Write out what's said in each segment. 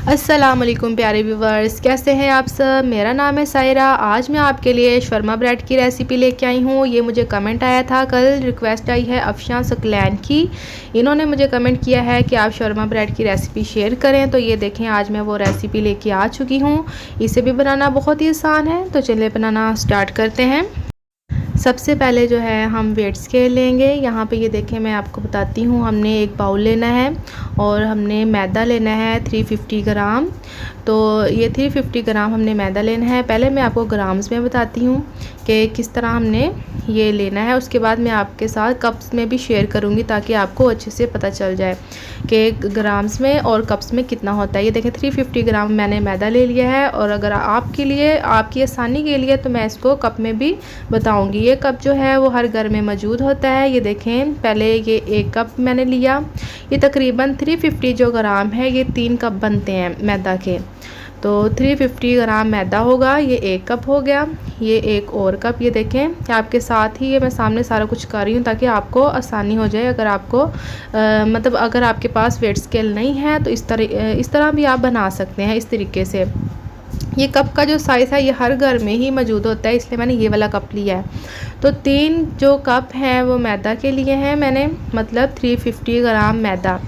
अस्सलाम वालेकुम प्यारे व्यूवर्स, कैसे हैं आप सब। मेरा नाम है सायरा। आज मैं आपके लिए शवरमा ब्रेड की रेसिपी लेके आई हूँ। ये मुझे कमेंट आया था, कल रिक्वेस्ट आई है अफशान सकलैन की। इन्होंने मुझे कमेंट किया है कि आप शवरमा ब्रेड की रेसिपी शेयर करें। तो ये देखें, आज मैं वो रेसिपी लेके आ चुकी हूँ। इसे भी बनाना बहुत ही आसान है, तो चलिए बनाना स्टार्ट करते हैं। सबसे पहले जो है हम वेट स्केल लेंगे। यहाँ पे ये देखें, मैं आपको बताती हूँ। हमने एक बाउल लेना है और हमने मैदा लेना है 350 ग्राम। तो ये 350 ग्राम हमने मैदा लेना है। पहले मैं आपको ग्राम्स में बताती हूँ कि किस तरह हमने ये लेना है। उसके बाद मैं आपके साथ कप्स में भी शेयर करूँगी ताकि आपको अच्छे से पता चल जाए कि ग्राम्स में और कप्स में कितना होता है। ये देखें 350 ग्राम मैंने मैदा ले लिया है। और अगर आपके लिए, आपकी आसानी के लिए, तो मैं इसको कप में भी बताऊँगी। ये कप जो है वो हर घर में मौजूद होता है। ये देखें, पहले ये एक कप मैंने लिया। ये तकरीबन 350 जो ग्राम है, ये 3 कप बनते हैं मैदा के। तो 350 ग्राम मैदा होगा, ये एक कप हो गया। ये एक और कप, ये देखें कि आपके साथ ही ये मैं सामने सारा कुछ कर रही हूँ ताकि आपको आसानी हो जाए। अगर आपको मतलब अगर आपके पास वेट स्केल नहीं है तो इस तरह भी आप बना सकते हैं, इस तरीके से। ये कप का जो साइज़ है ये हर घर में ही मौजूद होता है, इसलिए मैंने ये वाला कप लिया है। तो 3 जो कप हैं वो मैदा के लिए हैं मैंने, मतलब 350 ग्राम मैदा।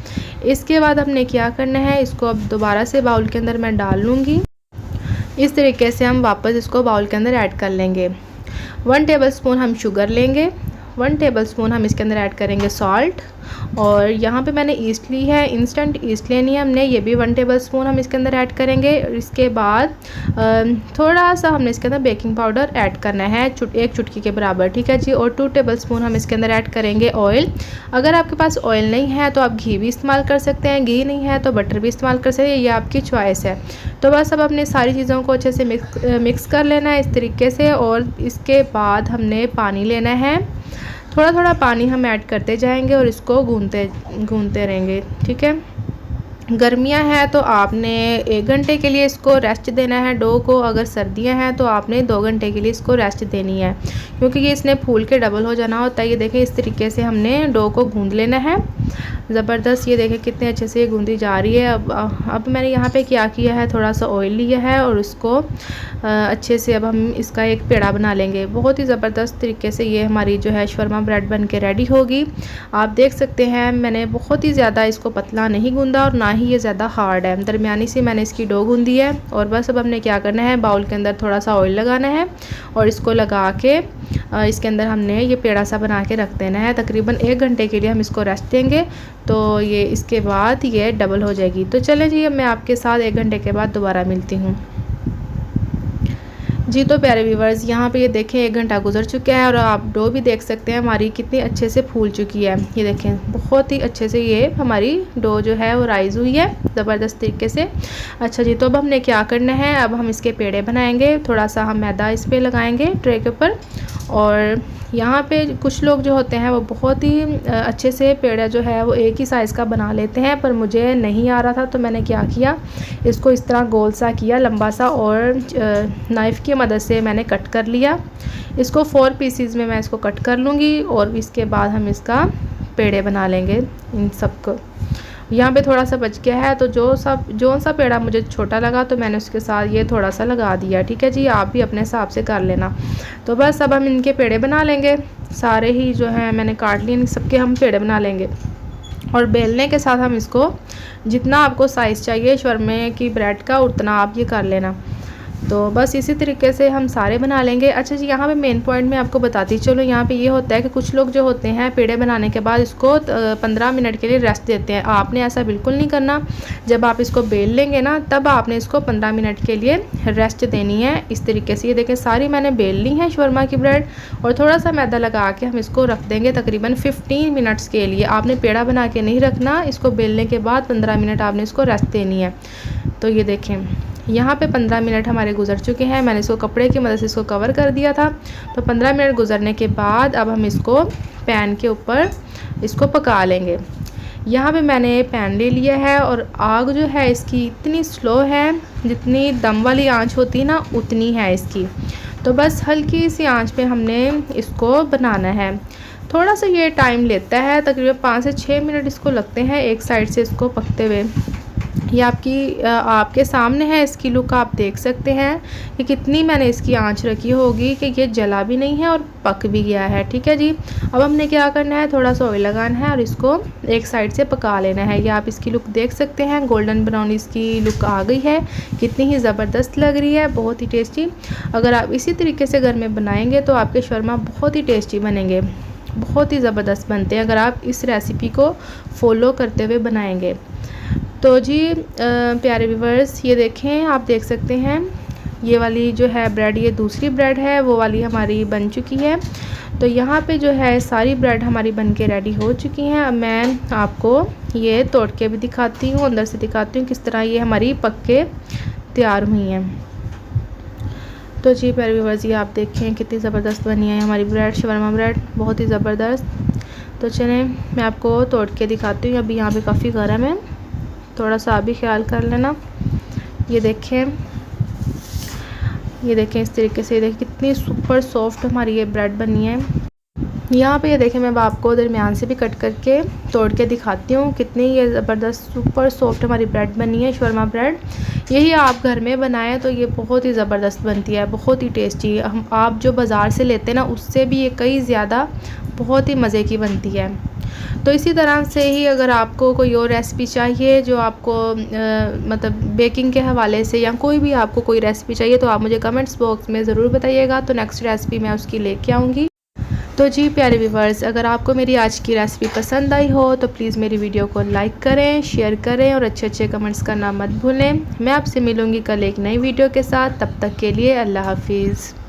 इसके बाद हमने क्या करना है, इसको अब दोबारा से बाउल के अंदर मैं डाल लूँगी। इस तरीके से हम वापस इसको बाउल के अंदर ऐड कर लेंगे। 1 टेबलस्पून हम शुगर लेंगे। 1 टेबलस्पून हम इसके अंदर ऐड करेंगे सॉल्ट। और यहाँ पे मैंने ईस्ट ली है, इंस्टेंट ईस्ट लेनी है हमने, ये भी 1 टेबलस्पून हम इसके अंदर ऐड करेंगे। और इसके बाद थोड़ा सा हमने इसके अंदर बेकिंग पाउडर ऐड करना है, एक चुटकी के बराबर, ठीक है जी। और 2 टेबलस्पून हम इसके अंदर ऐड करेंगे ऑयल। अगर आपके पास ऑयल नहीं है तो आप घी भी इस्तेमाल कर सकते हैं, घी नहीं है तो बटर भी इस्तेमाल कर सकते हैं, ये आपकी चॉइस है। तो बस अब अपने सारी चीज़ों को अच्छे से मिक्स कर लेना है इस तरीके से। और इसके बाद हमने पानी लेना है, थोड़ा थोड़ा पानी हम ऐड करते जाएंगे और इसको गूंदते रहेंगे, ठीक है। गर्मियां हैं तो आपने 1 घंटे के लिए इसको रेस्ट देना है डो को। अगर सर्दियां हैं तो आपने 2 घंटे के लिए इसको रेस्ट देनी है, क्योंकि ये इसने फूल के डबल हो जाना होता है। ये देखें, इस तरीके से हमने डो को गूंद लेना है ज़बरदस्त। ये देखें कितने अच्छे से ये गूंदी जा रही है। अब मैंने यहाँ पे क्या किया है, थोड़ा सा ऑयल लिया है और उसको अच्छे से अब हम इसका एक पेड़ा बना लेंगे। बहुत ही ज़बरदस्त तरीके से ये हमारी जो है शवरमा ब्रेड बन के रेडी होगी। आप देख सकते हैं मैंने बहुत ही ज़्यादा इसको पतला नहीं गूंदा और ना ही ये ज़्यादा हार्ड है, दरमियानी सी मैंने इसकी डो गूंदी है। और बस अब हमने क्या करना है, बाउल के अंदर थोड़ा सा ऑयल लगाना है और इसको लगा के इसके अंदर हमने ये पेड़ा सा बना के रख देना है। तकरीबन 1 घंटे के लिए हम इसको रेस्ट देंगे, तो ये इसके बाद ये डबल हो जाएगी। तो चलें जी, अब मैं आपके साथ 1 घंटे के बाद दोबारा मिलती हूँ जी। तो प्यारे व्यूवर्स, यहाँ पे ये देखें 1 घंटा गुजर चुका है और आप डो भी देख सकते हैं हमारी कितनी अच्छे से फूल चुकी है। ये देखें बहुत ही अच्छे से ये हमारी डो जो है वो राइज़ हुई है ज़बरदस्त तरीके से। अच्छा जी, तो अब हमने क्या करना है, अब हम इसके पेड़े बनाएंगे। थोड़ा सा हम मैदा इस पर लगाएंगे ट्रे के ऊपर। और यहाँ पे कुछ लोग जो होते हैं वो बहुत ही अच्छे से पेड़ा जो है वो एक ही साइज़ का बना लेते हैं, पर मुझे नहीं आ रहा था तो मैंने क्या किया, इसको इस तरह गोल सा किया, लंबा सा, और नाइफ़ की मदद से मैंने कट कर लिया। इसको 4 पीसीज में मैं इसको कट कर लूँगी और इसके बाद हम इसका पेड़े बना लेंगे इन सबको। यहाँ पे थोड़ा सा बच गया है, तो जो सा पेड़ा मुझे छोटा लगा तो मैंने उसके साथ ये थोड़ा सा लगा दिया, ठीक है जी। आप भी अपने हिसाब से कर लेना। तो बस अब हम इनके पेड़े बना लेंगे। सारे ही जो है मैंने काट लिए, सबके हम पेड़े बना लेंगे। और बेलने के साथ हम इसको जितना आपको साइज़ चाहिए शवरमे की ब्रेड का उतना आप ये कर लेना। तो बस इसी तरीके से हम सारे बना लेंगे। अच्छा जी, यहाँ पे मेन पॉइंट मैं आपको बताती चलो। यहाँ पे ये होता है कि कुछ लोग जो होते हैं पेड़े बनाने के बाद इसको 15 मिनट के लिए रेस्ट देते हैं। आपने ऐसा बिल्कुल नहीं करना। जब आप इसको बेल लेंगे ना, तब आपने इसको 15 मिनट के लिए रेस्ट देनी है। इस तरीके से ये देखें सारी मैंने बेल ली है शवरमा की ब्रेड, और थोड़ा सा मैदा लगा के हम इसको रख देंगे तकरीबन 15 मिनट्स के लिए। आपने पेड़ा बना के नहीं रखना, इसको बेलने के बाद 15 मिनट आपने इसको रेस्ट देनी है। तो ये देखें यहाँ पे 15 मिनट हमारे गुजर चुके हैं। मैंने इसको कपड़े की मदद से इसको कवर कर दिया था। तो 15 मिनट गुजरने के बाद अब हम इसको पैन के ऊपर इसको पका लेंगे। यहाँ पे मैंने पैन ले लिया है और आग जो है इसकी इतनी स्लो है, जितनी दम वाली आंच होती है ना उतनी है इसकी। तो बस हल्की सी आंच पे हमने इसको बनाना है। थोड़ा सा ये टाइम लेता है, तकरीबन 5 से 6 मिनट इसको लगते हैं एक साइड से इसको पकते हुए। ये आपके सामने है, इसकी लुक आप देख सकते हैं कि कितनी मैंने इसकी आंच रखी होगी कि ये जला भी नहीं है और पक भी गया है। ठीक है जी, अब हमने क्या करना है, थोड़ा सा ऑयल लगाना है और इसको एक साइड से पका लेना है। ये आप इसकी लुक देख सकते हैं, गोल्डन ब्राउन इसकी लुक आ गई है, कितनी ही ज़बरदस्त लग रही है, बहुत ही टेस्टी। अगर आप इसी तरीके से घर में बनाएंगे तो आपके शौरमा बहुत ही टेस्टी बनेंगे, बहुत ही ज़बरदस्त बनते हैं अगर आप इस रेसिपी को फॉलो करते हुए बनाएंगे। तो जी प्यारे व्यूवर्स, ये देखें, आप देख सकते हैं ये वाली जो है ब्रेड, ये दूसरी ब्रेड है, वो वाली हमारी बन चुकी है। तो यहाँ पे जो है सारी ब्रेड हमारी बन के रेडी हो चुकी हैं। अब मैं आपको ये तोड़ के भी दिखाती हूँ, अंदर से दिखाती हूँ किस तरह ये हमारी पक के तैयार हुई हैं। तो जी प्यारे व्यूवर्स, ये आप देखें कितनी ज़बरदस्त बनी है हमारी ब्रेड, शवरमा ब्रेड, बहुत ही ज़बरदस्त। तो चलें मैं आपको तोड़ के दिखाती हूँ। अभी यहाँ पे काफ़ी गर्म है, थोड़ा सा भी ख्याल कर लेना। ये देखें, ये देखें इस तरीके से, ये देखें कितनी सुपर सॉफ्ट हमारी ये ब्रेड बनी है। यहाँ पे ये देखें, मैं आपको दरमियान से भी कट करके तोड़ के दिखाती हूँ कितनी ये ज़बरदस्त सुपर सॉफ्ट हमारी ब्रेड बनी है, शवरमा ब्रेड। यही आप घर में बनाएं तो ये बहुत ही ज़बरदस्त बनती है, बहुत ही टेस्टी। हम आप जो बाज़ार से लेते हैं ना, उससे भी ये कई ज़्यादा बहुत ही मज़े की बनती है। तो इसी तरह से ही अगर आपको कोई और रेसिपी चाहिए जो आपको मतलब बेकिंग के हवाले से, या कोई भी आपको कोई रेसिपी चाहिए, तो आप मुझे कमेंट्स बॉक्स में ज़रूर बताइएगा। तो नेक्स्ट रेसिपी मैं उसकी लेके आऊँगी। तो जी प्यारे व्यूवर्स, अगर आपको मेरी आज की रेसिपी पसंद आई हो तो प्लीज़ मेरी वीडियो को लाइक करें, शेयर करें और अच्छे कमेंट्स करना मत भूलें। मैं आपसे मिलूँगी कल एक नई वीडियो के साथ, तब तक के लिए अल्लाह हाफिज़।